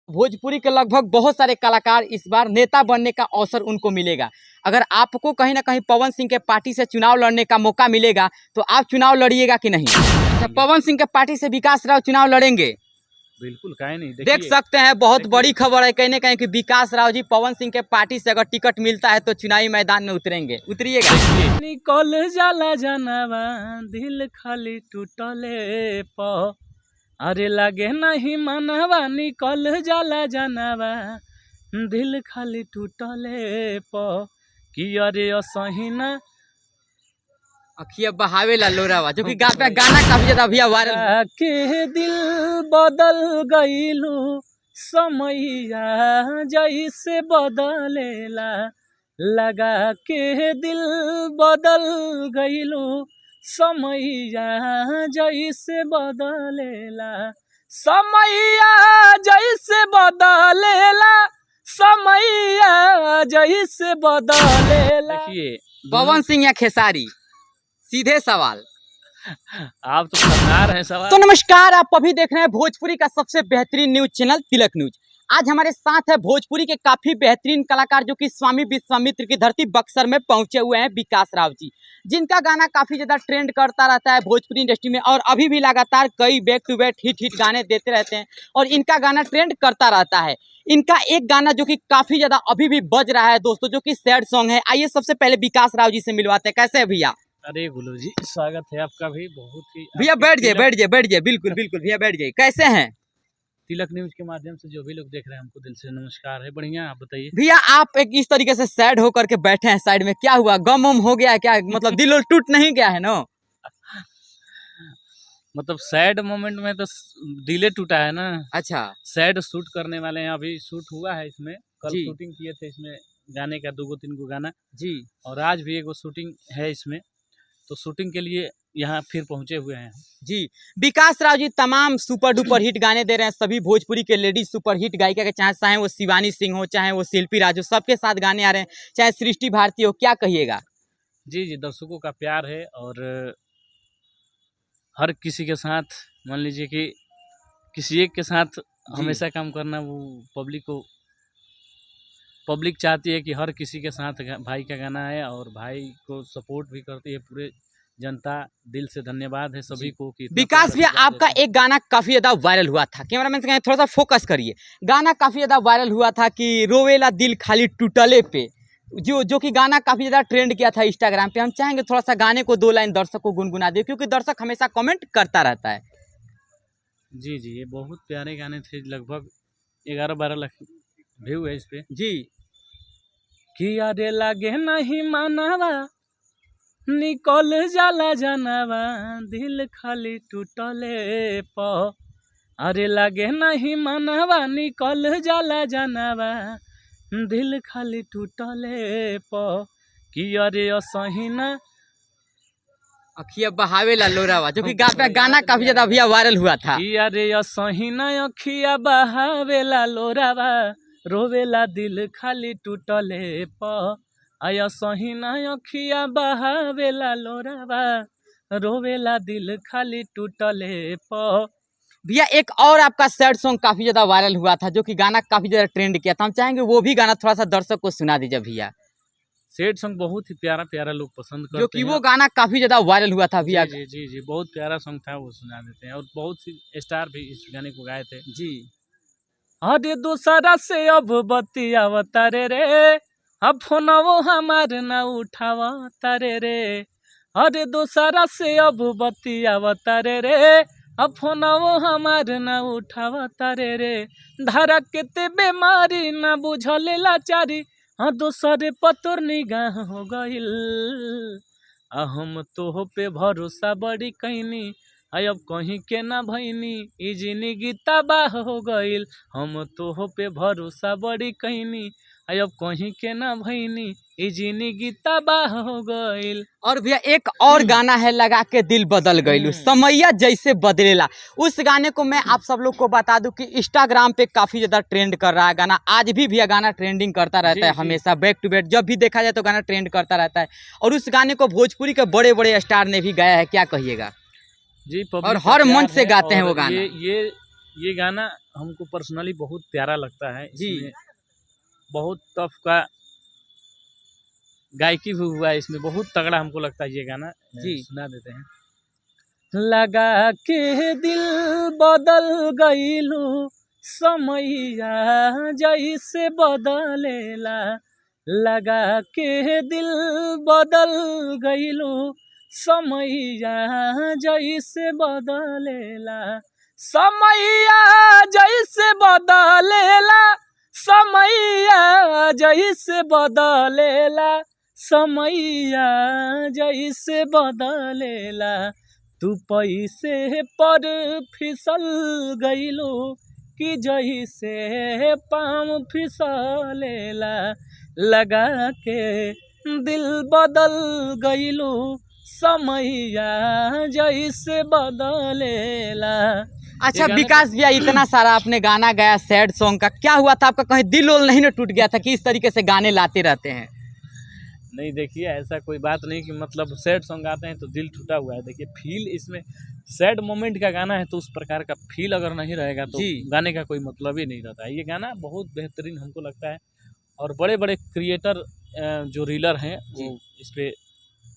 भोजपुरी के लगभग बहुत सारे कलाकार इस बार नेता बनने का अवसर उनको मिलेगा। अगर आपको कहीं ना कहीं पवन सिंह के पार्टी से चुनाव लड़ने का मौका मिलेगा तो आप चुनाव लड़िएगा कि नहीं? अच्छा, पवन सिंह के पार्टी से विकास राव चुनाव लड़ेंगे? बिल्कुल, काहे नहीं। देख सकते हैं, बहुत बड़ी खबर है कहीं ना कहीं कि विकास राव जी पवन सिंह के पार्टी से अगर टिकट मिलता है तो चुनावी मैदान में उतरेंगे। उतरिएगा? निकल जाला जानवा दिल खाली टूटले प, अरे लागे नहीं मनवा निकल जाला जानवा दिल खाली टूटले प, कि अरे असहिना अखिया बहावे ला लोरावा, जो कि गाना काफी ज्यादा भैया वायरल के दिल बदल गईलू समैया जैसे बदलेला, लगा के दिल बदल गईलू समैया जैसे बदलेला, समैया जैसे बदलेला, समैया जैसे बदलेला। देखिए पवन सिंह या खेसारी, सीधे सवाल। आप तो सरदार हैं सवाल। तो नमस्कार, आप अभी देख रहे हैं भोजपुरी का सबसे बेहतरीन न्यूज चैनल तिलक न्यूज। आज हमारे साथ है भोजपुरी के काफी बेहतरीन कलाकार जो कि स्वामी विश्वामित्र की धरती बक्सर में पहुंचे हुए हैं, विकास राव जी, जिनका गाना काफी ज्यादा ट्रेंड करता रहता है भोजपुरी इंडस्ट्री में और अभी भी लगातार कई बैक टू बैक हिट गाने देते रहते हैं और इनका गाना ट्रेंड करता रहता है। इनका एक गाना जो कि काफी ज्यादा अभी भी बज रहा है दोस्तों, जो कि सैड सॉन्ग है। आइए सबसे पहले विकास राव जी से मिलवाते हैं। कैसे है भैया? अरे गुरु जी, स्वागत है आपका भी। बहुत ही भैया बैठ जाइए, बिल्कुल भैया बैठ जाइए। कैसे हैं? तिलक न्यूज के माध्यम से जो भी लोग देख रहे हैं हमको दिल से नमस्कार है। बढ़िया, आप बताइए भैया। आप एक इस तरीके से सैड होकर के बैठे हैं साइड में, क्या हुआ? गम हो गया है क्या? मतलब दिल टूट नहीं गया है ना? मतलब सैड मोमेंट में तो दिले टूटा है ना। अच्छा, सैड शूट करने वाले हैं, अभी शूट हुआ है इसमें। कल जी। शूटिंग किए थे इसमें गाने का 2-3 गो गाना जी। और आज भी एक शूटिंग है इसमें, तो शूटिंग के लिए यहाँ फिर पहुंचे हुए हैं जी। विकास राव जी तमाम सुपर डुपर हिट गाने दे रहे हैं सभी भोजपुरी के लेडीज सुपर हिट गायिका के, चाहे वो शिवानी सिंह हो, चाहे वो शिल्पी राज हो, सबके साथ गाने आ रहे हैं, चाहे सृष्टि भारती हो। क्या कहिएगा? जी, दर्शकों का प्यार है और हर किसी के साथ, मान लीजिए कि किसी एक के साथ हमेशा काम करना, वो पब्लिक चाहती है कि हर किसी के साथ भाई का गाना है और भाई को सपोर्ट भी करती है पूरे जनता। दिल से धन्यवाद है सभी को कि विकास भैया, आपका एक गाना काफी ज्यादा वायरल हुआ था, कैमरामैन से थोड़ा सा फोकस करिए। गाना काफी ज्यादा वायरल हुआ था कि रोवेला दिल खाली टूटले पे, जो कि गाना काफी ज्यादा ट्रेंड किया था इंस्टाग्राम पे। हम चाहेंगे थोड़ा सा गाने को 2 लाइन दर्शक को गुनगुना दिए, क्योंकि दर्शक हमेशा कमेंट करता रहता है। जी, ये बहुत प्यारे गाने थे। लगभग 11-12 लाख व्यू है इस पे जी। कि अरे लागे नहीं मानवा निकल जाला जानवा दिल खाली टूटले प, अरे लागे नहीं मानवा निकल जाला जानवा दिल खाली टूटले प, कि अरे असहिना अखिया बहावे ला लोरावा, जो कि गाना काफी ज्यादा भैया वायरल हुआ था। कि अरे असहिना अखिया बहावेला लोरावा रोवेला दिल खाली टूटले प, आया सहीना अखिया बहावेला लोरावा रोवेला दिल खाली टूटले प। भैया एक और आपका सैड सॉन्ग काफी ज्यादा वायरल हुआ था, जो कि गाना काफी ज्यादा ट्रेंड किया था। हम चाहेंगे वो भी गाना थोड़ा सा दर्शक को सुना दीजिए भैया। सैड सॉन्ग बहुत ही प्यारा लोग पसंद करते हैं, जो कि वो गाना काफी ज्यादा वायरल हुआ था भैया। जी, बहुत प्यारा सॉन्ग था, वो सुना देते हैं। और बहुत सी स्टार भी इस गाने को गाए थे जी। अरे दूसरा से अब बतियाव तारे रे, अब फोनवो हमार ना उठावा तारे रे, अरे दूसरा से अब बतियाव तारे रे, अब फोनवो हमार ना उठावा तारे रे, धारा के बीमारी ना बुझले लाचारी, हाँ दूसरे पतोर निगाह हो गइल, हम तो पे भरोसा बड़ी कैनी, अब कहीं के ना भैनी ई जिंदगी तबाह हो गइल, हम तो पे भरोसा बड़ी कैनी, अब कहीं के ना भैनी ई जिंदगी तबाह हो गइल। और भैया एक और गाना है लगा के दिल बदल गइलू समैया जैसे बदलेला। उस गाने को मैं आप सब लोग को बता दूं कि इंस्टाग्राम पे काफी ज्यादा ट्रेंड कर रहा है गाना। आज भी भैया गाना ट्रेंडिंग करता रहता है हमेशा, बैक टू बैक जब भी देखा जाए तो गाना ट्रेंड करता रहता है। और उस गाने को भोजपुरी के बड़े बड़े स्टार ने भी गाया है, क्या कहिएगा? जी, और हर मंच से गाते हैं वो गाना। ये गाना हमको पर्सनली बहुत प्यारा लगता है। जी। इसमें बहुत टफ का गायकी भी हुआ है, इसमें बहुत तगड़ा हमको लगता है ये गाना। जी। सुना देते हैं। लगा के दिल बदल गईलू समैया जैसे बदलेला, लगा के दिल बदल गईलू समैया जैसे बदलेला, समैया जैसे बदलेला, समैया जैसे बदलेला, समैया जैसे बदलेला, तू पैसे पर फिसल गईलो कि जैसे पाँव फिसलेला, लगा के दिल बदल गईलो समैया जैसे बदलेला। अच्छा ये गाना विकास भैया, इतना सारा आपने गाना गाया सैड सॉन्ग का, क्या हुआ था आपका, कहीं दिल उल नहीं ना टूट गया था कि इस तरीके से गाने लाते रहते हैं? नहीं, देखिए ऐसा कोई बात नहीं कि मतलब सैड सॉन्ग आते हैं तो दिल टूटा हुआ है। देखिए फील इसमें सैड मोमेंट का गाना है तो उस प्रकार का फील अगर नहीं रहेगा तो जी। गाने का कोई मतलब ही नहीं रहता है। ये गाना बहुत बेहतरीन हमको लगता है और बड़े बड़े क्रिएटर जो रीलर हैं वो इस पे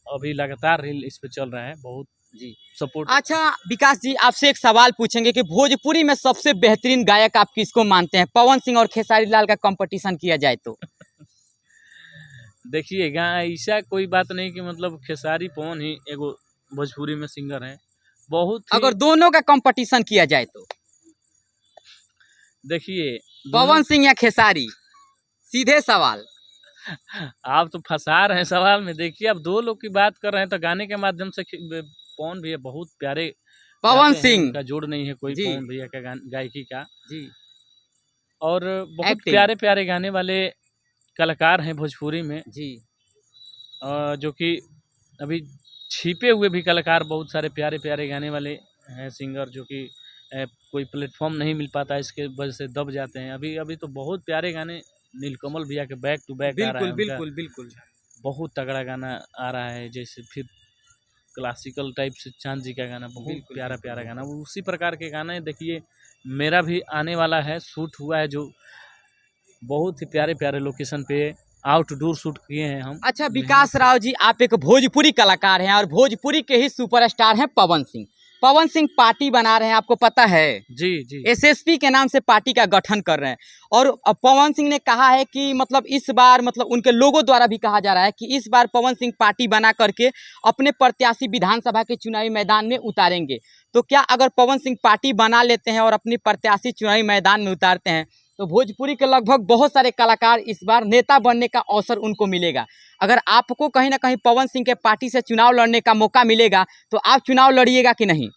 अभी लगातार रील इस पे चल रहा है, बहुत जी सपोर्ट। अच्छा विकास जी, आपसे एक सवाल पूछेंगे कि भोजपुरी में सबसे बेहतरीन गायक आप किसको मानते हैं? पवन सिंह और खेसारी लाल का कंपटीशन किया जाए तो? देखिए ऐसा कोई बात नहीं कि मतलब खेसारी पवन ही एगो भोजपुरी में सिंगर हैं, बहुत ही। अगर दोनों का कंपटीशन किया जाए तो? देखिए पवन सिंह या खेसारी, सीधे सवाल। आप तो फंसा रहे हैं सवाल में। देखिए अब दो लोग की बात कर रहे हैं तो गाने के माध्यम से पवन भैया बहुत प्यारे पवन गाते हैं, सिंह उनका जोड़ नहीं है कोई जी। पवन भैया का गायकी का। जी। और बहुत एक्टिंग प्यारे प्यारे गाने वाले कलाकार हैं भोजपुरी में, जी। जो कि अभी छिपे हुए भी कलाकार बहुत सारे प्यारे प्यारे गाने वाले हैं सिंगर, जो कि कोई प्लेटफॉर्म नहीं मिल पाता है, इसके वजह से दब जाते हैं। अभी अभी तो बहुत प्यारे गाने नीलकमल भैया के बैक टू बैक आ रहा है, बिल्कुल उनका बिल्कुल बिल्कुल। बहुत तगड़ा गाना आ रहा है। जैसे फिर क्लासिकल टाइप से चांद जी का गाना बहुत बिल्कुल, प्यारा बिल्कुल, प्यारा गाना, बिल्कुल। वो उसी प्रकार के गाने। देखिए मेरा भी आने वाला है, शूट हुआ है जो बहुत ही प्यारे प्यारे लोकेशन पे आउटडोर शूट किए हैं हम। अच्छा विकास राव जी, आप एक भोजपुरी कलाकार हैं और भोजपुरी के ही सुपरस्टार हैं पवन सिंह। पवन सिंह पार्टी बना रहे हैं, आपको पता है? जी जी। एसएसपी के नाम से पार्टी का गठन कर रहे हैं। और अब पवन सिंह ने कहा है कि मतलब इस बार, मतलब उनके लोगों द्वारा भी कहा जा रहा है कि इस बार पवन सिंह पार्टी बना करके अपने प्रत्याशी विधानसभा के चुनावी मैदान में उतारेंगे। तो क्या अगर पवन सिंह पार्टी बना लेते हैं और अपनी प्रत्याशी चुनावी मैदान में उतारते हैं तो भोजपुरी के लगभग बहुत सारे कलाकार इस बार नेता बनने का अवसर उनको मिलेगा? अगर आपको कहीं ना कहीं पवन सिंह के पार्टी से चुनाव लड़ने का मौका मिलेगा तो आप चुनाव लड़िएगा कि नहीं?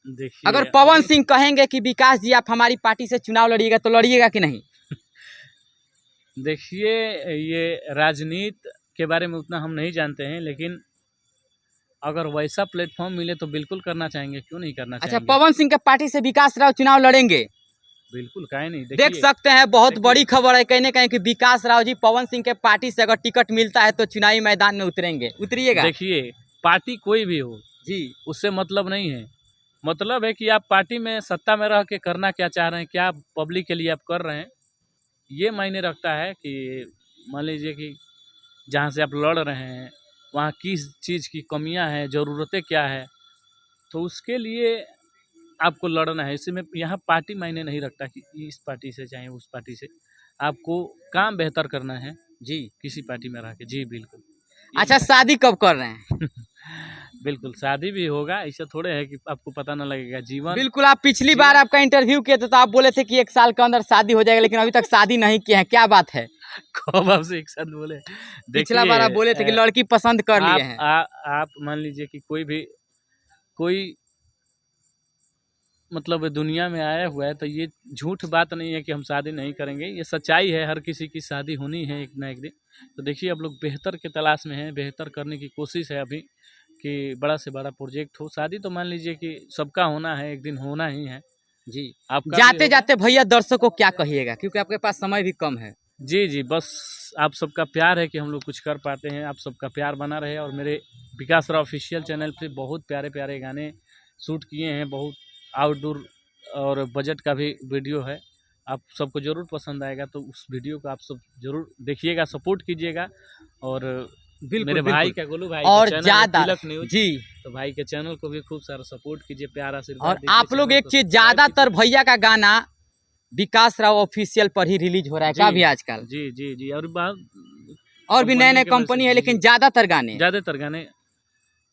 देखिए अगर पवन सिंह कहेंगे कि विकास जी आप हमारी पार्टी से चुनाव लड़िएगा तो लड़िएगा कि नहीं? देखिए ये राजनीति के बारे में उतना हम नहीं जानते हैं, लेकिन अगर वैसा प्लेटफॉर्म मिले तो बिल्कुल करना चाहेंगे, क्यों नहीं करना अच्छा, चाहेंगे। पवन सिंह के पार्टी से विकास राव चुनाव लड़ेंगे? बिल्कुल, काहे नहीं। देख देखिए सकते हैं, बहुत देखिए- बड़ी खबर है कहीं ना कहीं कि विकास राव जी पवन सिंह के पार्टी से अगर टिकट मिलता है तो चुनावी मैदान में उतरेंगे, उतरिएगा? देखिए पार्टी कोई भी हो जी। उससे मतलब नहीं है, मतलब है कि आप पार्टी में सत्ता में रह के करना क्या चाह रहे हैं, क्या पब्लिक के लिए आप कर रहे हैं, ये मायने रखता है। कि मान लीजिए कि जहाँ से आप लड़ रहे हैं वहाँ किस चीज़ की कमियां हैं, ज़रूरतें क्या है, तो उसके लिए आपको लड़ना है। इसी में यहाँ पार्टी मायने नहीं रखता कि इस पार्टी से चाहे उस पार्टी से, आपको काम बेहतर करना है जी। किसी पार्टी में रह के। जी बिल्कुल। अच्छा, शादी कब कर रहे हैं? बिल्कुल शादी भी होगा, ऐसा थोड़े है कि आपको पता ना लगेगा। जीवन बिल्कुल। आप पिछली बार आपका इंटरव्यू किए थे तो आप बोले थे कि 1 साल के अंदर शादी हो जाएगा, लेकिन अभी तक शादी नहीं किए हैं, क्या बात है? कब आपसे एक साथ बोले। पिछला बार आप बोले थे कि लड़की पसंद कर लिए हैं। आप मान लीजिए कि कोई मतलब दुनिया में आया हुआ है तो ये झूठ बात नहीं है कि हम शादी नहीं करेंगे, ये सच्चाई है। हर किसी की शादी होनी है एक ना एक दिन। तो देखिए अब लोग बेहतर के तलाश में हैं, बेहतर करने की कोशिश है अभी कि बड़ा से बड़ा प्रोजेक्ट हो। शादी तो मान लीजिए कि सबका होना है, एक दिन होना ही है। जी। आपका जाते जाते भैया दर्शकों को क्या कहिएगा, क्योंकि आपके पास समय भी कम है? जी जी, बस आप सबका प्यार है कि हम लोग कुछ कर पाते हैं। आप सबका प्यार बना रहे। और मेरे विकास राव ऑफिशियल चैनल पे बहुत प्यारे प्यारे गाने शूट किए हैं, बहुत आउटडोर और बजट का भी वीडियो है, आप सबको ज़रूर पसंद आएगा, तो उस वीडियो को आप सब ज़रूर देखिएगा, सपोर्ट कीजिएगा। और मेरे भाई का, गोलू भाई का और चैनल है ज्यादा तिलक न्यूज, जी। तो भाई के चैनल को भी खूब सारा सपोर्ट कीजिए, प्यार आशीर्वाद और दीजिए, आप लोग चैनल एक को चीज, सब्सक्राइब ज्यादातर कीजिए। भैया का गाना विकास राव ऑफिशियल पर ही रिलीज हो रहा है जी, का भी आजकल, जी, जी, जी। और और भी नए नए के वजह से, कंपनी है, जी, लेकिन जी, ज्यादातर गाने। ज़्यादातर गाने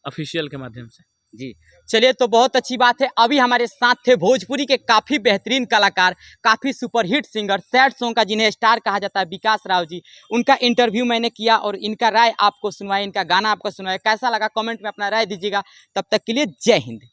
ऑफिशियल के माध्यम से। जी, चलिए, तो बहुत अच्छी बात है। अभी हमारे साथ थे भोजपुरी के काफ़ी बेहतरीन कलाकार, काफ़ी सुपरहिट सिंगर, सैड सॉन्ग का जिन्हें स्टार कहा जाता है, विकास राव जी। उनका इंटरव्यू मैंने किया और इनका राय आपको सुनवाया, इनका गाना आपको सुनवाया। कैसा लगा कमेंट में अपना राय दीजिएगा। तब तक के लिए जय हिंद।